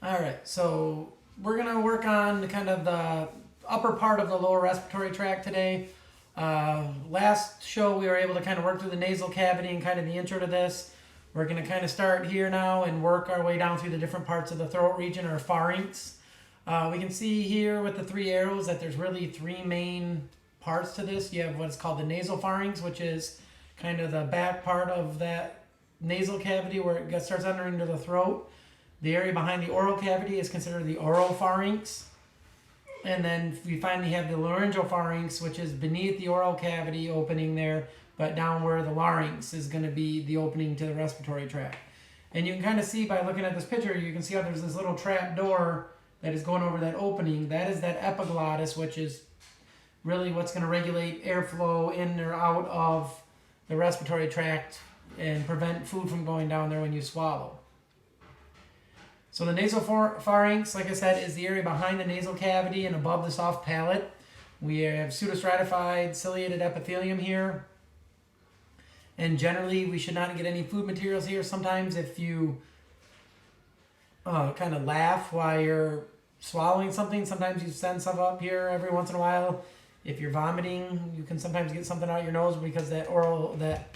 All right, so we're gonna work on kind of the upper part of the lower respiratory tract today. Last show we were able to kind of work through the nasal cavity and kind of the intro to this. We're gonna kind of start here now and work our way down through the different parts of the throat region or pharynx. We can see here with the three arrows that there's really three main parts to this. You have what's called the nasopharynx, which is kind of the back part of that nasal cavity where it starts entering into the throat. The area behind the oral cavity is considered the oropharynx. And then we finally have the laryngopharynx, which is beneath the oral cavity opening there, but down where the larynx is going to be the opening to the respiratory tract. And you can kind of see by looking at this picture, you can see how there's this little trap door that is going over that opening. That is that epiglottis, which is really what's going to regulate airflow in or out of the respiratory tract and prevent food from going down there when you swallow. So the nasopharynx, like I said, is the area behind the nasal cavity and above the soft palate. We have pseudostratified ciliated epithelium here. And generally, we should not get any food materials here. Sometimes if you kind of laugh while you're swallowing something, sometimes you send some up here every once in a while. If you're vomiting, you can sometimes get something out your nose because that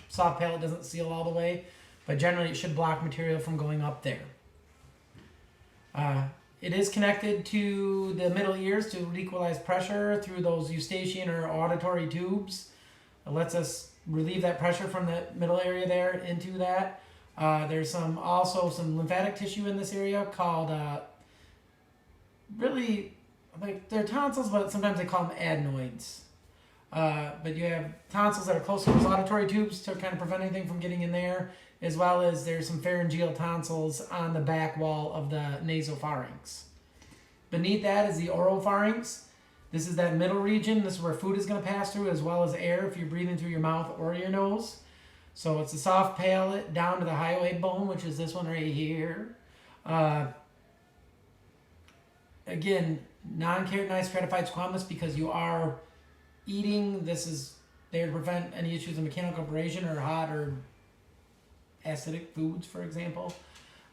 soft palate doesn't seal all the way. But generally, it should block material from going up there. It is connected to the middle ears to equalize pressure through those eustachian or auditory tubes. It lets us relieve that pressure from the middle area there into that. There's also some lymphatic tissue in this area called they're tonsils, but sometimes they call them adenoids. But you have tonsils that are close to those auditory tubes to kind of prevent anything from getting in there, as well as there's some pharyngeal tonsils on the back wall of the nasopharynx. Beneath that is the oropharynx. This is that middle region. This is where food is going to pass through, as well as air if you're breathing through your mouth or your nose. So it's the soft palate down to the hyoid bone, which is this one right here. Again, non-keratinized stratified squamous because you are eating. This is there to prevent any issues of mechanical abrasion or hot or acidic foods, for example.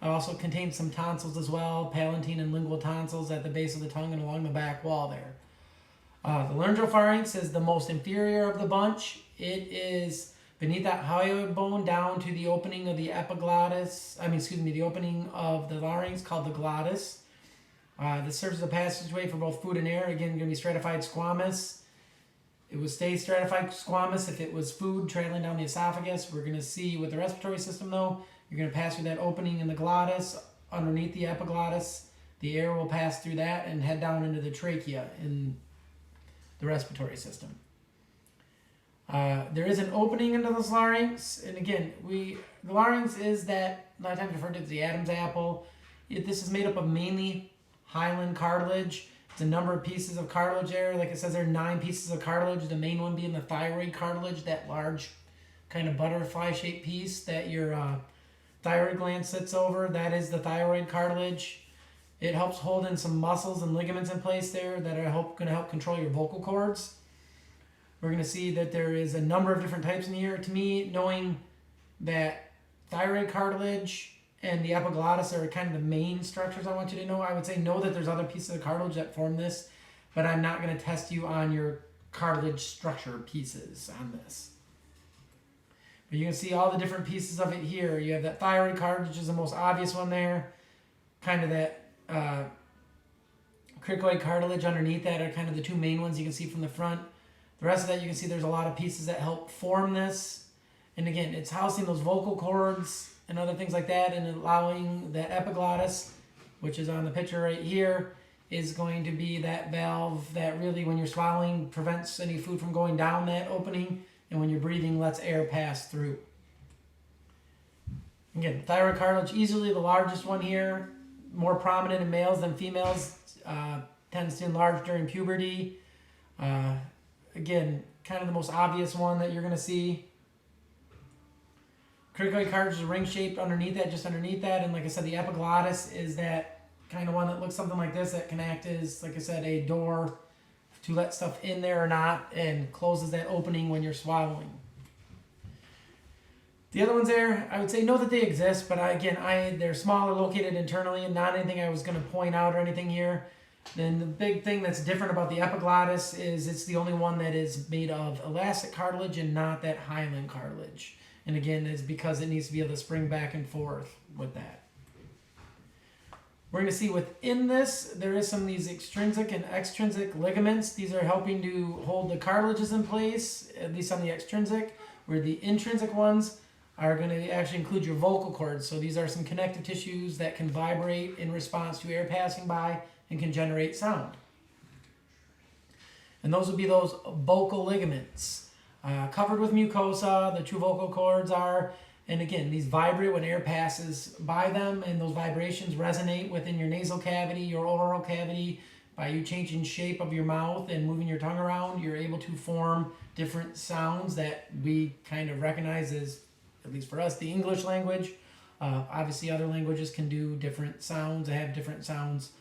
It also contains some tonsils as well, palatine and lingual tonsils at the base of the tongue and along the back wall there. The laryngopharynx is the most inferior of the bunch. It is beneath that hyoid bone down to the opening of the the opening of the larynx called the glottis. This serves as a passageway for both food and air. Again, going to be stratified squamous. It would stay stratified squamous if it was food traveling down the esophagus. We're going to see with the respiratory system, though, you're going to pass through that opening in the glottis, underneath the epiglottis. The air will pass through that and head down into the trachea in the respiratory system. There is an opening into this larynx. And again, the larynx is that, a lot of times referred to as the Adam's apple. This is made up of mainly hyaline cartilage. A number of pieces of cartilage there. Like it says there are 9 pieces of cartilage. The main one being the thyroid cartilage, that large kind of butterfly-shaped piece that your thyroid gland sits over. That is the thyroid cartilage. It helps hold in some muscles and ligaments in place there that are going to help control your vocal cords. We're going to see that there is a number of different types in here. To me, knowing that thyroid cartilage and the epiglottis are kind of the main structures I want you to know. I would say know that there's other pieces of cartilage that form this, but I'm not going to test you on your cartilage structure pieces on this. But you can see all the different pieces of it here. You have that thyroid cartilage is the most obvious one there. Kind of that cricoid cartilage underneath that are kind of the 2 main ones you can see from the front. The rest of that you can see there's a lot of pieces that help form this. And again, it's housing those vocal cords and other things like that, and allowing that epiglottis, which is on the picture right here, is going to be that valve that really, when you're swallowing, prevents any food from going down that opening, and when you're breathing, lets air pass through. Again, thyroid cartilage, easily the largest one here, more prominent in males than females, tends to enlarge during puberty. Again, kind of the most obvious one that you're going to see. Cricoid cartilage is ring-shaped underneath that, just underneath that. And like I said, the epiglottis is that kind of one that looks something like this that can act as, like I said, a door to let stuff in there or not, and closes that opening when you're swallowing. The other ones there, I would say know that they exist, but they're smaller, located internally, and not anything I was going to point out or anything here. Then the big thing that's different about the epiglottis is it's the only one that is made of elastic cartilage and not that hyaline cartilage. And again, it's because it needs to be able to spring back and forth with that. We're going to see within this, there is some of these extrinsic and extrinsic ligaments. These are helping to hold the cartilages in place, at least on the extrinsic, where the intrinsic ones are going to actually include your vocal cords. So these are some connective tissues that can vibrate in response to air passing by and can generate sound. And those would be those vocal ligaments. Covered with mucosa, the true vocal cords are. And again, these vibrate when air passes by them, and those vibrations resonate within your nasal cavity, your oral cavity. By you changing shape of your mouth and moving your tongue around, you're able to form different sounds that we kind of recognize as, at least for us, the English language. Obviously, other languages can do different sounds. They have different sounds.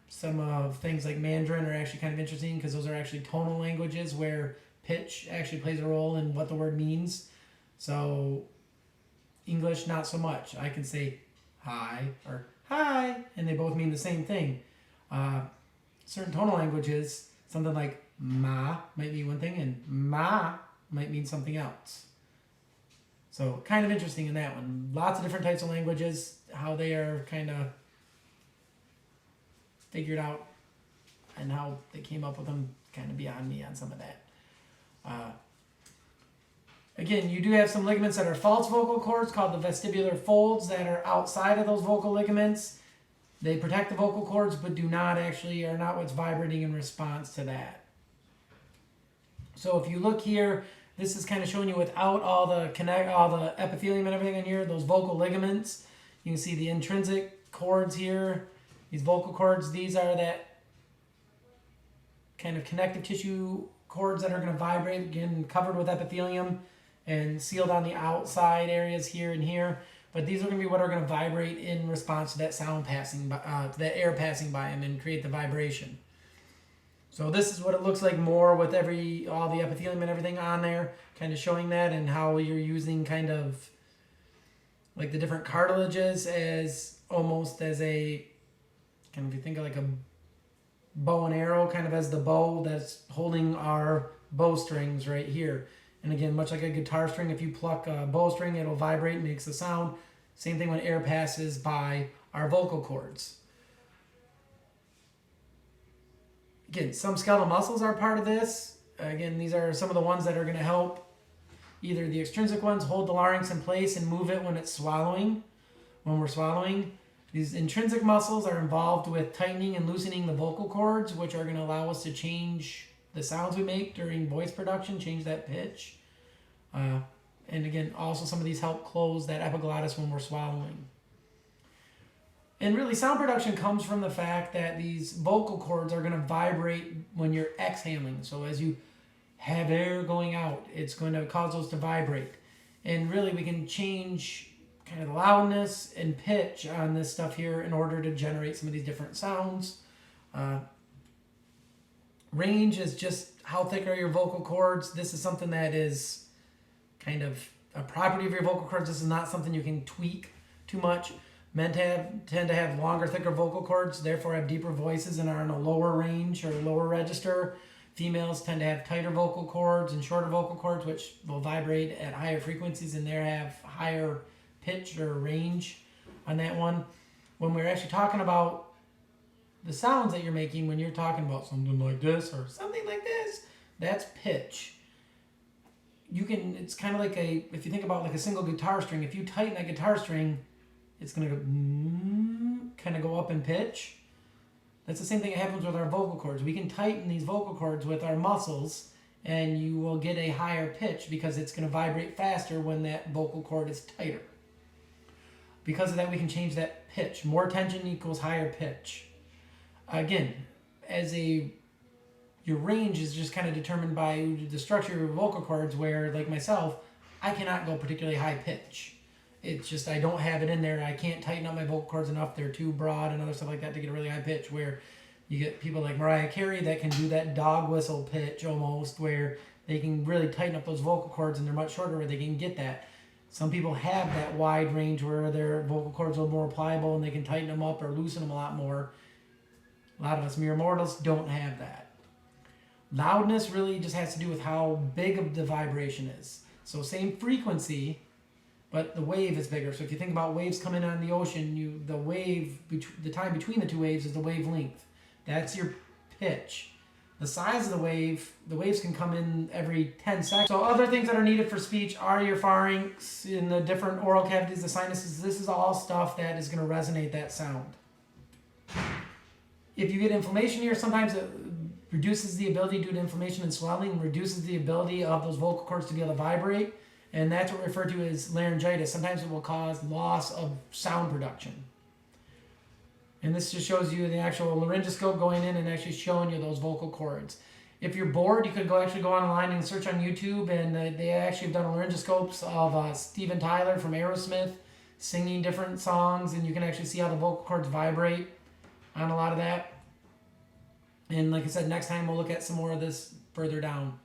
Some of things like Mandarin are actually kind of interesting because those are actually tonal languages where pitch actually plays a role in what the word means. So English, not so much. I can say hi or hi, and they both mean the same thing. Certain tonal languages, something like ma might mean one thing and ma might mean something else. So kind of interesting in that one. Lots of different types of languages, how they are kind of figured out and how they came up with them, kind of beyond me on some of that. Again, you do have some ligaments that are false vocal cords called the vestibular folds that are outside of those vocal ligaments. They protect the vocal cords but are not what's vibrating in response to that. So if you look here, this is kind of showing you without all the epithelium and everything in here, those vocal ligaments. You can see the intrinsic cords here. These vocal cords, these are that kind of connective tissue cords that are going to vibrate, again, covered with epithelium and sealed on the outside areas here and here. But these are going to be what are going to vibrate in response to that sound passing by, that air passing by them and create the vibration. So this is what it looks like more with all the epithelium and everything on there, kind of showing that and how you're using kind of like the different cartilages as almost as a, kind of if you think of like a bow and arrow, kind of as the bow that's holding our bowstrings right here. And again, much like a guitar string, if you pluck a bowstring, it'll vibrate and makes a sound. Same thing when air passes by our vocal cords. Again, some skeletal muscles are part of this. Again, these are some of the ones that are going to help. Either the extrinsic ones hold the larynx in place and move it when it's swallowing, when we're swallowing. These intrinsic muscles are involved with tightening and loosening the vocal cords, which are going to allow us to change the sounds we make during voice production, change that pitch. And again, also some of these help close that epiglottis when we're swallowing. And really, sound production comes from the fact that these vocal cords are going to vibrate when you're exhaling. So as you have air going out, it's going to cause those to vibrate. And really, we can change kind of the loudness and pitch on this stuff here in order to generate some of these different sounds. Range is just how thick are your vocal cords. This is something that is kind of a property of your vocal cords. This is not something you can tweak too much. Men tend to have longer, thicker vocal cords, therefore have deeper voices and are in a lower range or lower register. Females tend to have tighter vocal cords and shorter vocal cords, which will vibrate at higher frequencies and there have higher pitch or range on that one. When we're actually talking about the sounds that you're making, when you're talking about something like this or something like this, that's pitch. It's kind of like if you think about like a single guitar string, if you tighten that guitar string, it's going to kind of go up in pitch. That's the same thing that happens with our vocal cords. We can tighten these vocal cords with our muscles and you will get a higher pitch because it's going to vibrate faster when that vocal cord is tighter. Because of that, we can change that pitch. More tension equals higher pitch. Again, your range is just kind of determined by the structure of your vocal cords where, like myself, I cannot go particularly high pitch. It's just I don't have it in there. I can't tighten up my vocal cords enough. They're too broad and other stuff like that to get a really high pitch, where you get people like Mariah Carey that can do that dog whistle pitch almost, where they can really tighten up those vocal cords and they're much shorter where they can get that. Some people have that wide range where their vocal cords are more pliable and they can tighten them up or loosen them a lot more. A lot of us mere mortals don't have that. Loudness really just has to do with how big of the vibration is. So same frequency, but the wave is bigger. So if you think about waves coming on the ocean, the time between the two waves is the wavelength. That's your pitch. The size of the waves can come in every 10 seconds. So other things that are needed for speech are your pharynx, in the different oral cavities, the sinuses. This is all stuff that is going to resonate that sound. If you get inflammation here, sometimes it reduces the ability due to inflammation and swelling, reduces the ability of those vocal cords to be able to vibrate. And that's what we refer to as laryngitis. Sometimes it will cause loss of sound production. And this just shows you the actual laryngoscope going in and actually showing you those vocal cords. If you're bored, you could actually go online and search on YouTube, and they actually have done laryngoscopes of Steven Tyler from Aerosmith singing different songs, and you can actually see how the vocal cords vibrate on a lot of that. And like I said, next time we'll look at some more of this further down.